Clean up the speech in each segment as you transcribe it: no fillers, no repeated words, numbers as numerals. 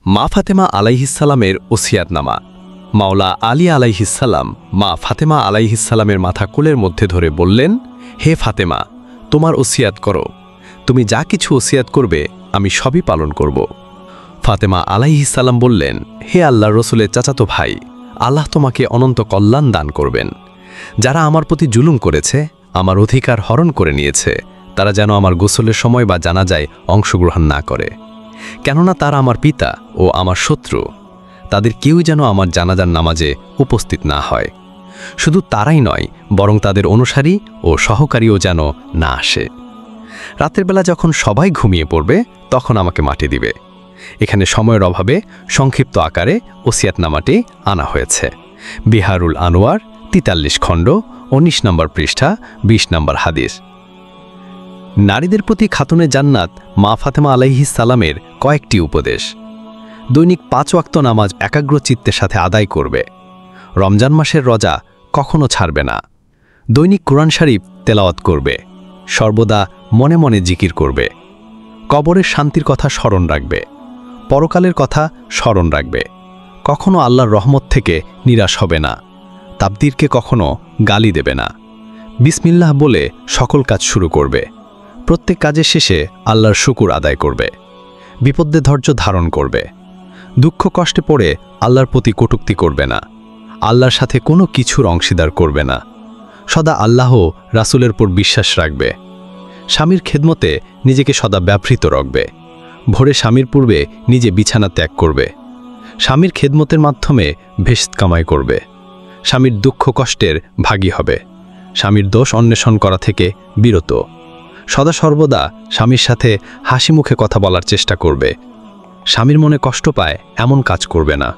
মা ফাতেমা আলাইহিসসালামের ওসিয়াতনামা। মাওলা আলী আলাইহিসসালাম মা ফাতেমা আলাইহিসসালামের মাথা কোলের মধ্যে ধরে বললেন, হে ফাতেমা, তোমার ওসিয়াত করো। তুমি যা কিছু ওসিয়াত করবে আমি সবই পালন করব। ফাতেমা আলাইহিসসালাম বললেন, হে আল্লাহর রসুলের চাচাতো ভাই, আল্লাহ তোমাকে অনন্ত কল্যাণ দান করবেন। যারা আমার প্রতি জুলুম করেছে, আমার অধিকার হরণ করে নিয়েছে, তারা যেন আমার গোসলের সময় বা জানাজায় অংশগ্রহণ না করে, কেননা তারা আমার পিতা ও আমার শত্রু। তাদের কেউ যেন আমার জানাজার নামাজে উপস্থিত না হয়। শুধু তারাই নয়, বরং তাদের অনুসারী ও সহকারীও যেন না আসে। রাতের বেলা যখন সবাই ঘুমিয়ে পড়বে তখন আমাকে মাটি দিবে। এখানে সময়ের অভাবে সংক্ষিপ্ত আকারে ওসিয়াতনামাটি আনা হয়েছে। বিহারুল আনোয়ার 43 খণ্ড 19 নম্বর পৃষ্ঠা 20 নম্বর হাদিস। নারীদের প্রতি খাতুনে জান্নাত মা ফাতেমা আলাইহিসসালামের কয়েকটি উপদেশ। দৈনিক 5 ওয়াক্ত নামাজ একাগ্র চিত্তের সাথে আদায় করবে। রমজান মাসের রোজা কখনো ছাড়বে না। দৈনিক কুরআন শরীফ তেলাওয়াত করবে। সর্বদা মনে মনে জিকির করবে। কবরের শান্তির কথা স্মরণ রাখবে। পরকালের কথা স্মরণ রাখবে। কখনো আল্লাহর রহমত থেকে নিরাশ হবে না। তাকদীরকে কখনো গালি দেবে না। বিসমিল্লাহ বলে সকল কাজ শুরু করবে। প্রত্যেক কাজের শেষে আল্লাহর শুকুর আদায় করবে। বিপদে ধৈর্য ধারণ করবে। দুঃখ কষ্টে পড়ে আল্লাহর প্রতি কটূক্তি করবে না। আল্লাহর সাথে কোনো কিছুর অংশীদার করবে না। সদা আল্লাহ রাসূলের উপর বিশ্বাস রাখবে। স্বামীর খেদমতে নিজেকে সদা ব্যাপৃত রাখবে। ভোরে স্বামীর পূর্বে নিজে বিছানা ত্যাগ করবে। স্বামীর খেদমতের মাধ্যমে ভেস্ত কামাই করবে। স্বামীর দুঃখ কষ্টের ভাগী হবে। স্বামীর দোষ অন্বেষণ করা থেকে বিরত। সদা সর্বদা স্বামীর সাথে হাসি মুখে কথা বলার চেষ্টা করবে। স্বামীর মনে কষ্ট পায় এমন কাজ করবে না।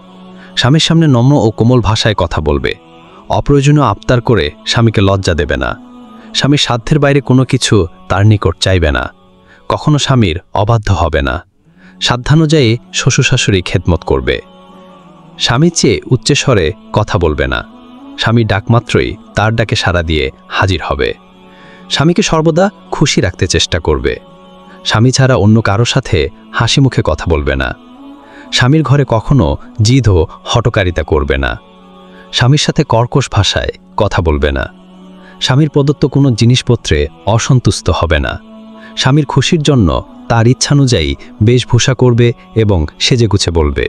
স্বামীর সামনে নম্র ও কোমল ভাষায় কথা বলবে। অপ্রয়োজনীয় আবদার করে স্বামীকে লজ্জা দেবে না। স্বামীর সাধ্যের বাইরে কোনো কিছু তার নিকট চাইবে না। কখনো স্বামীর অবাধ্য হবে না। সাধ্যানুযায়ী শ্বশুর শাশুড়ি খেদমত করবে। স্বামীর চেয়ে উচ্চস্বরে কথা বলবে না। স্বামীর ডাকমাত্রই তার ডাকে সাড়া দিয়ে হাজির হবে। স্বামীকে সর্বদা খুশি রাখতে চেষ্টা করবে। স্বামী ছাড়া অন্য কারো সাথে হাসি মুখে কথা বলবে না। স্বামীর ঘরে কখনো জিদ ও হটকারিতা করবে না। স্বামীর সাথে কর্কশ ভাষায় কথা বলবে না। স্বামীর প্রদত্ত কোনো জিনিসপত্রে অসন্তুষ্ট হবে না। স্বামীর খুশির জন্য তার ইচ্ছানুযায়ী বেশভূষা করবে এবং সেজেগুছে বলবে।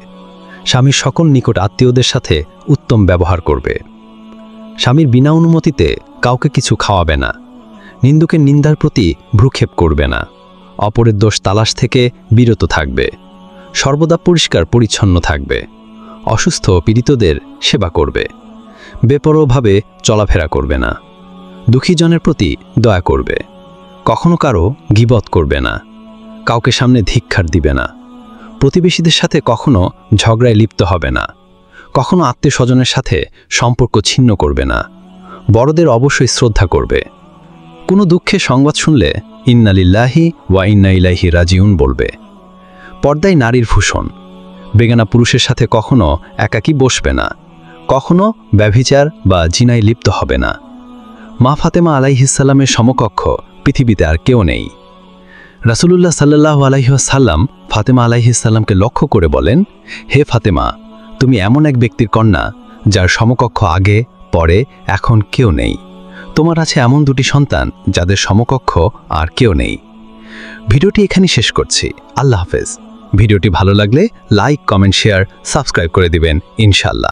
স্বামীর সকল নিকট আত্মীয়দের সাথে উত্তম ব্যবহার করবে। স্বামীর বিনা অনুমতিতে কাউকে কিছু খাওয়াবে না। নিন্দুকের নিন্দার প্রতি ভ্রুক্ষেপ করবে না। অপরের দোষ তালাশ থেকে বিরত থাকবে। সর্বদা পরিষ্কার পরিচ্ছন্ন থাকবে। অসুস্থ পীড়িতদের সেবা করবে। বেপরোয়াভাবে চলাফেরা করবে না। দুঃখীজনের প্রতি দয়া করবে। কখনো কারো গীবত করবে না। কাউকে সামনে ধিক্কার দিবে না। প্রতিবেশীদের সাথে কখনো ঝগড়ায় লিপ্ত হবে না। কখনো আত্মীয় স্বজনের সাথে সম্পর্ক ছিন্ন করবে না। বড়দের অবশ্যই শ্রদ্ধা করবে। কোনো দুঃখের সংবাদ শুনলে ইন্না লিল্লাহি ওয়া ইন্না ইলাইহি রাজিউন বলবে। পর্দায় নারীর ভূষণ। বেগানা পুরুষের সাথে কখনো একাকী বসবে না। কখনো ব্যভিচার বা জিনায় লিপ্ত হবে না। মা ফাতেমা আলাইহিসসালামের সমকক্ষ পৃথিবীতে আর কেউ নেই। রাসূলুল্লাহ সাল্লাল্লাহু আলাইহি ওয়াসাল্লাম ফাতেমা আলাইহিসসালামকে লক্ষ্য করে বলেন, হে ফাতেমা, তুমি এমন এক ব্যক্তির কন্যা যার সমকক্ষ আগে পরে এখন কেউ নেই। তোমার আছে এমন 2টি সন্তান যাদের সমকক্ষ আর কেউ নেই। ভিডিওটি এখানে শেষ করছি। আল্লাহ হাফেজ। ভিডিওটি ভালো লাগলে লাইক, কমেন্ট, শেয়ার, সাবস্ক্রাইব করে দিবেন ইনশাআল্লাহ।